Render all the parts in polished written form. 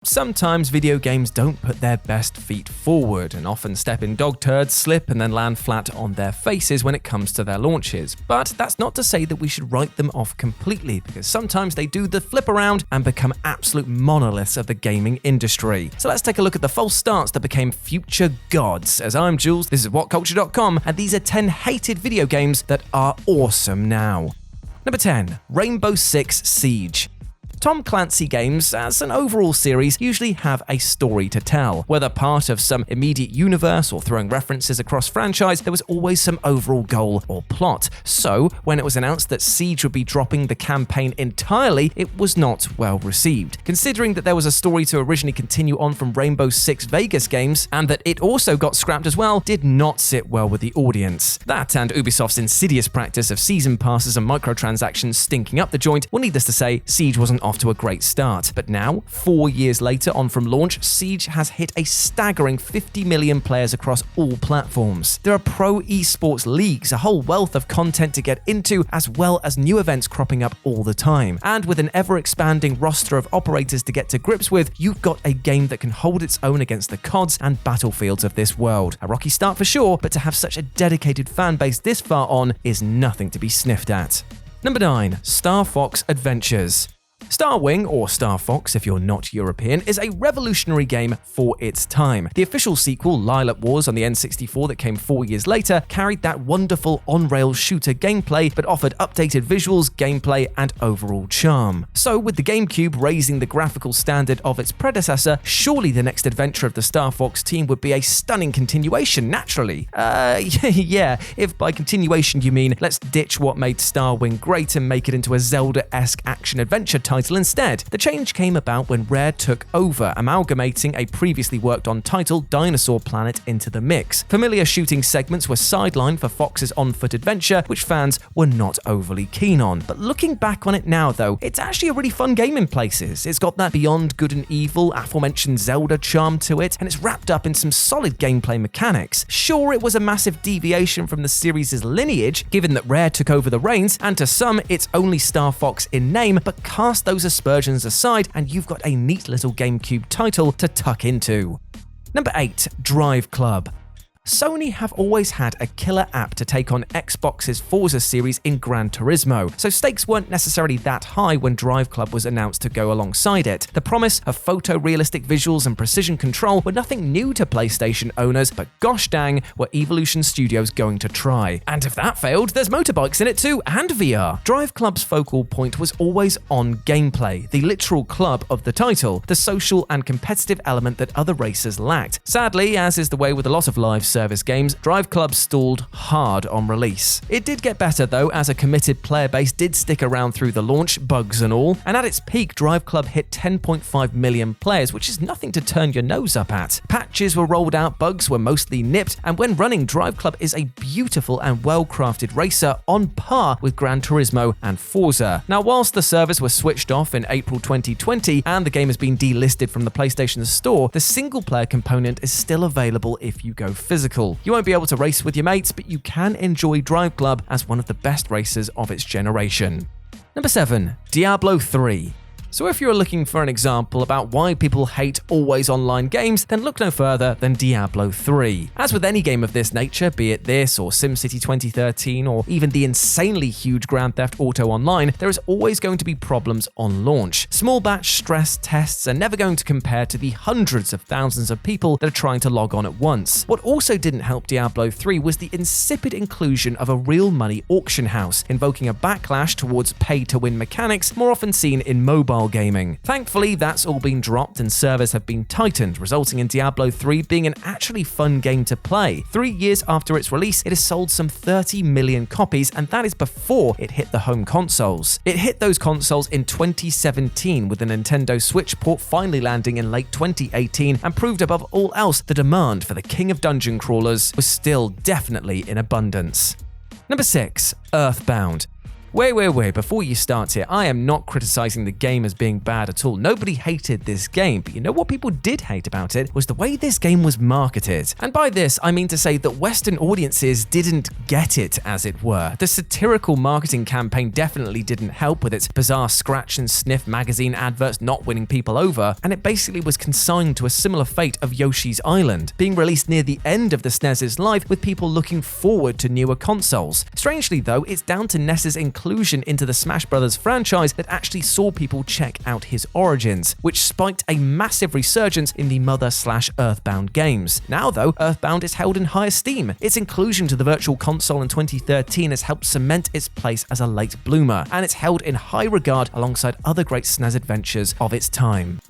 Sometimes video games don't put their best feet forward and often step in dog turds, slip and then land flat on their faces when it comes to their launches. But that's not to say that we should write them off completely, because sometimes they do the flip around and become absolute monoliths of the gaming industry. So let's take a look at the false starts that became future gods. As I'm Jules, this is WhatCulture.com, and these are 10 hated video games that are awesome now. Number 10, Rainbow Six Siege. Tom Clancy games, as an overall series, usually have a story to tell. Whether part of some immediate universe or throwing references across franchise, there was always some overall goal or plot. So, when it was announced that Siege would be dropping the campaign entirely, it was not well received. Considering that there was a story to originally continue on from Rainbow Six Vegas games, and that it also got scrapped as well, did not sit well with the audience. That and Ubisoft's insidious practice of season passes and microtransactions stinking up the joint, well, needless to say, Siege wasn't off to a great start. But now, 4 years later on from launch, Siege has hit a staggering 50 million players across all platforms. There are pro esports leagues, a whole wealth of content to get into, as well as new events cropping up all the time. And with an ever-expanding roster of operators to get to grips with, you've got a game that can hold its own against the CODs and Battlefields of this world. A rocky start for sure, but to have such a dedicated fan base this far on is nothing to be sniffed at. Number 9, Star Fox Adventures. Starwing, or Star Fox if you're not European, is a revolutionary game for its time. The official sequel, Lilac Wars on the N64 that came 4 years later, carried that wonderful on-rail shooter gameplay but offered updated visuals, gameplay, and overall charm. So with the GameCube raising the graphical standard of its predecessor, surely the next adventure of the Star Fox team would be a stunning continuation, naturally. Yeah, if by continuation you mean let's ditch what made Starwing great and make it into a Zelda-esque action-adventure title instead. The change came about when Rare took over, amalgamating a previously worked-on title, Dinosaur Planet, into the mix. Familiar shooting segments were sidelined for Fox's on-foot adventure, which fans were not overly keen on. But looking back on it now, though, it's actually a really fun game in places. It's got that beyond good and evil, aforementioned Zelda charm to it, and it's wrapped up in some solid gameplay mechanics. Sure, it was a massive deviation from the series' lineage, given that Rare took over the reins, and to some, it's only Star Fox in name, but cast those aspersions aside, and you've got a neat little GameCube title to tuck into. Number 8, Drive Club. Sony have always had a killer app to take on Xbox's Forza series in Gran Turismo, so stakes weren't necessarily that high when Drive Club was announced to go alongside it. The promise of photorealistic visuals and precision control were nothing new to PlayStation owners, but gosh dang, were Evolution Studios going to try. And if that failed, there's motorbikes in it too, and VR. Drive Club's focal point was always on gameplay, the literal club of the title, the social and competitive element that other racers lacked. Sadly, as is the way with a lot of live service games, Drive Club stalled hard on release. It did get better though, as a committed player base did stick around through the launch, bugs and all, and at its peak, Drive Club hit 10.5 million players, which is nothing to turn your nose up at. Patches were rolled out, bugs were mostly nipped, and when running, Drive Club is a beautiful and well-crafted racer on par with Gran Turismo and Forza. Now, whilst the servers were switched off in April 2020 and the game has been delisted from the PlayStation Store, the single-player component is still available if you go physical. You won't be able to race with your mates, but you can enjoy Drive Club as one of the best racers of its generation. Number 7, Diablo III. So if you're looking for an example about why people hate always online games, then look no further than Diablo 3. As with any game of this nature, be it this or SimCity 2013 or even the insanely huge Grand Theft Auto Online, there is always going to be problems on launch. Small batch stress tests are never going to compare to the hundreds of thousands of people that are trying to log on at once. What also didn't help Diablo 3 was the insipid inclusion of a real money auction house, invoking a backlash towards pay-to-win mechanics more often seen in mobile gaming. Thankfully, that's all been dropped and servers have been tightened, resulting in Diablo 3 being an actually fun game to play. 3 years after its release, it has sold some 30 million copies, and that is before it hit the home consoles. It hit those consoles in 2017, with the Nintendo Switch port finally landing in late 2018, and proved above all else the demand for the king of dungeon crawlers was still definitely in abundance. Number 6, Earthbound. Wait, before you start here, I am not criticizing the game as being bad at all. Nobody hated this game, but you know what people did hate about it was the way this game was marketed. And by this, I mean to say that Western audiences didn't get it, as it were. The satirical marketing campaign definitely didn't help with its bizarre scratch and sniff magazine adverts not winning people over, and it basically was consigned to a similar fate of Yoshi's Island, being released near the end of the SNES's life with people looking forward to newer consoles. Strangely though, it's down to NES's inclusion into the Smash Bros. Franchise that actually saw people check out his origins, which spiked a massive resurgence in the Mother/Earthbound games. Now though, Earthbound is held in high esteem. Its inclusion to the Virtual Console in 2013 has helped cement its place as a late bloomer, and it's held in high regard alongside other great SNES adventures of its time.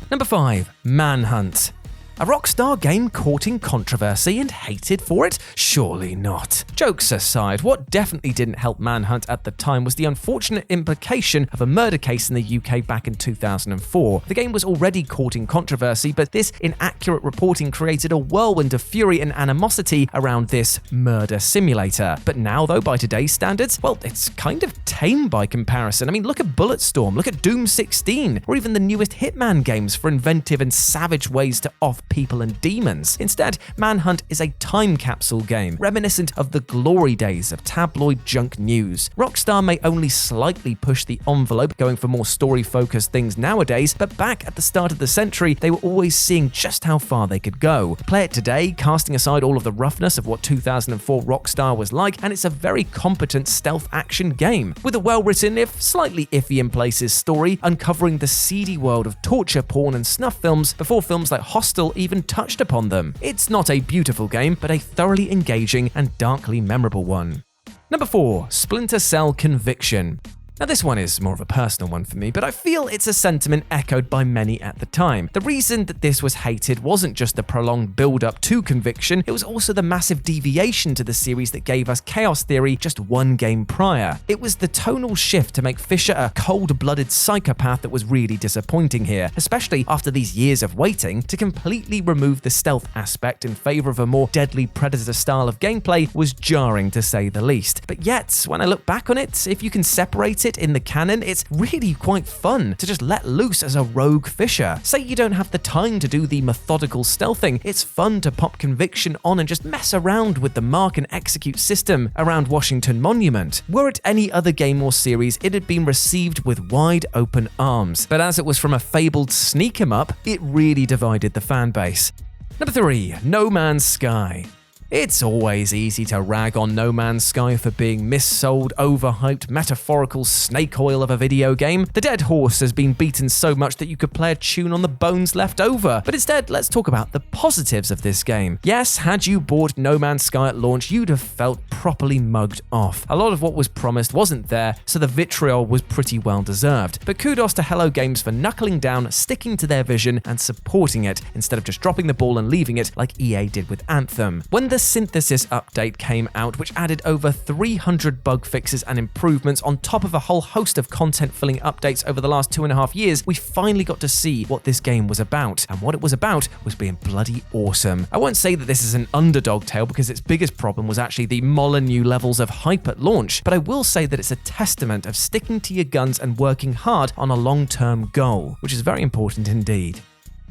Number 5. Manhunt. A Rockstar game caught in controversy and hated for it? Surely not. Jokes aside, what definitely didn't help Manhunt at the time was the unfortunate implication of a murder case in the UK back in 2004. The game was already caught in controversy, but this inaccurate reporting created a whirlwind of fury and animosity around this murder simulator. But now though, by today's standards, well, it's kind of tame by comparison. I mean, look at Bulletstorm, look at Doom 16, or even the newest Hitman games for inventive and savage ways to off people and demons. Instead, Manhunt is a time capsule game, reminiscent of the glory days of tabloid junk news. Rockstar may only slightly push the envelope, going for more story-focused things nowadays, but back at the start of the century, they were always seeing just how far they could go. Play it today, casting aside all of the roughness of what 2004 Rockstar was like, and it's a very competent stealth action game, with a well-written, if slightly iffy in places, story uncovering the seedy world of torture porn and snuff films before films like Hostel even touched upon them. It's not a beautiful game, but a thoroughly engaging and darkly memorable one. Number 4. Splinter Cell Conviction. Now this one is more of a personal one for me, but I feel it's a sentiment echoed by many at the time. The reason that this was hated wasn't just the prolonged build-up to Conviction, it was also the massive deviation to the series that gave us Chaos Theory just one game prior. It was the tonal shift to make Fisher a cold-blooded psychopath that was really disappointing here, especially after these years of waiting. To completely remove the stealth aspect in favor of a more deadly Predator style of gameplay was jarring to say the least. But yet, when I look back on it, if you can separate it in the canon, it's really quite fun to just let loose as a rogue Fisher. Say you don't have the time to do the methodical stealthing, it's fun to pop Conviction on and just mess around with the mark and execute system around Washington Monument. Were it any other game or series, it had been received with wide open arms, but as it was from a fabled sneak 'em up, it really divided the fan base. Number 3. No Man's Sky. It's always easy to rag on No Man's Sky for being missold, overhyped, metaphorical snake oil of a video game. The dead horse has been beaten so much that you could play a tune on the bones left over. But instead, let's talk about the positives of this game. Yes, had you bought No Man's Sky at launch, you'd have felt properly mugged off. A lot of what was promised wasn't there, so the vitriol was pretty well deserved. But kudos to Hello Games for knuckling down, sticking to their vision, and supporting it, instead of just dropping the ball and leaving it like EA did with Anthem. When the Synthesis update came out, which added over 300 bug fixes and improvements on top of a whole host of content-filling updates over the last 2.5 years, we finally got to see what this game was about. And what it was about was being bloody awesome. I won't say that this is an underdog tale because its biggest problem was actually the Molyneux levels of hype at launch, but I will say that it's a testament of sticking to your guns and working hard on a long-term goal, which is very important indeed.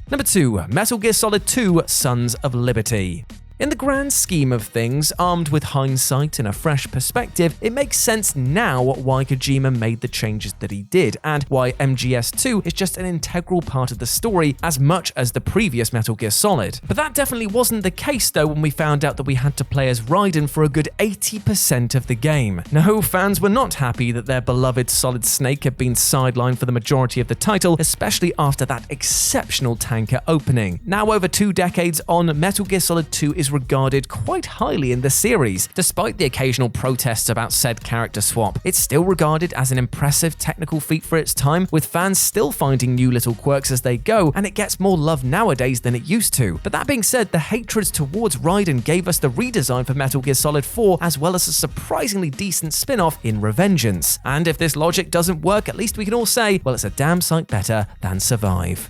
Number 2. Metal Gear Solid 2: Sons of Liberty. In the grand scheme of things, armed with hindsight and a fresh perspective, it makes sense now why Kojima made the changes that he did, and why MGS2 is just an integral part of the story as much as the previous Metal Gear Solid. But that definitely wasn't the case though when we found out that we had to play as Raiden for a good 80% of the game. No, fans were not happy that their beloved Solid Snake had been sidelined for the majority of the title, especially after that exceptional tanker opening. Now over 2 decades on, Metal Gear Solid 2 is regarded quite highly in the series. Despite the occasional protests about said character swap, it's still regarded as an impressive technical feat for its time, with fans still finding new little quirks as they go, and it gets more love nowadays than it used to. But that being said, the hatred towards Raiden gave us the redesign for Metal Gear Solid 4, as well as a surprisingly decent spin-off in Revengeance. And if this logic doesn't work, at least we can all say, well, it's a damn sight better than Survive.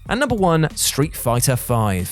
And number 1, Street Fighter V.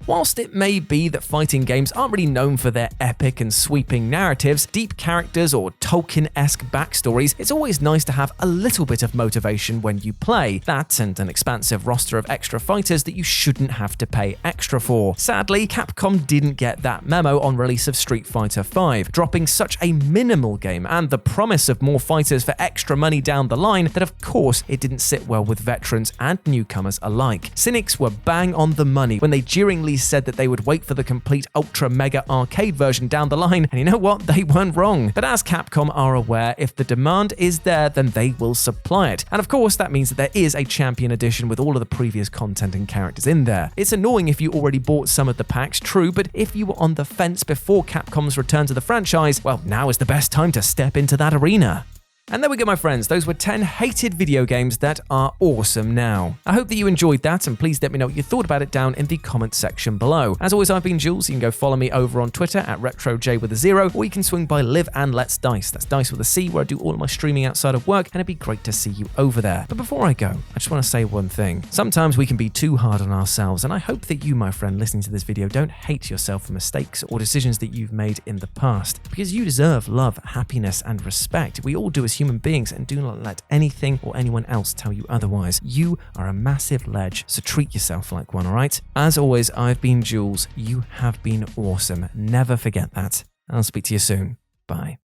Whilst it may be that fighting games aren't really known for their epic and sweeping narratives, deep characters, or Tolkien-esque backstories, it's always nice to have a little bit of motivation when you play. That and an expansive roster of extra fighters that you shouldn't have to pay extra for. Sadly, Capcom didn't get that memo on release of Street Fighter V, dropping such a minimal game and the promise of more fighters for extra money down the line that of course it didn't sit well with veterans and newcomers alike. Cynics were bang on the money when they jeeringly said that they would wait for the complete ultra mega arcade version down the line, and you know what? They weren't wrong. But as Capcom are aware, if the demand is there, then they will supply it. And of course, that means that there is a Champion Edition with all of the previous content and characters in there. It's annoying if you already bought some of the packs, true, but if you were on the fence before Capcom's return to the franchise, well, now is the best time to step into that arena. And there we go, my friends. Those were 10 hated video games that are awesome now. I hope that you enjoyed that, and please let me know what you thought about it down in the comment section below. As always, I've been Jules. You can go follow me over on Twitter at RetroJ0, or you can swing by Live and Let's Dice. That's Dice with a C, where I do all of my streaming outside of work, and it'd be great to see you over there. But before I go, I just want to say one thing. Sometimes we can be too hard on ourselves, and I hope that you, my friend, listening to this video, don't hate yourself for mistakes or decisions that you've made in the past, because you deserve love, happiness, and respect. We all do as human beings, and do not let anything or anyone else tell you otherwise. You are a massive ledge, so treat yourself like one, alright? As always, I've been Jules. You have been awesome. Never forget that. I'll speak to you soon. Bye.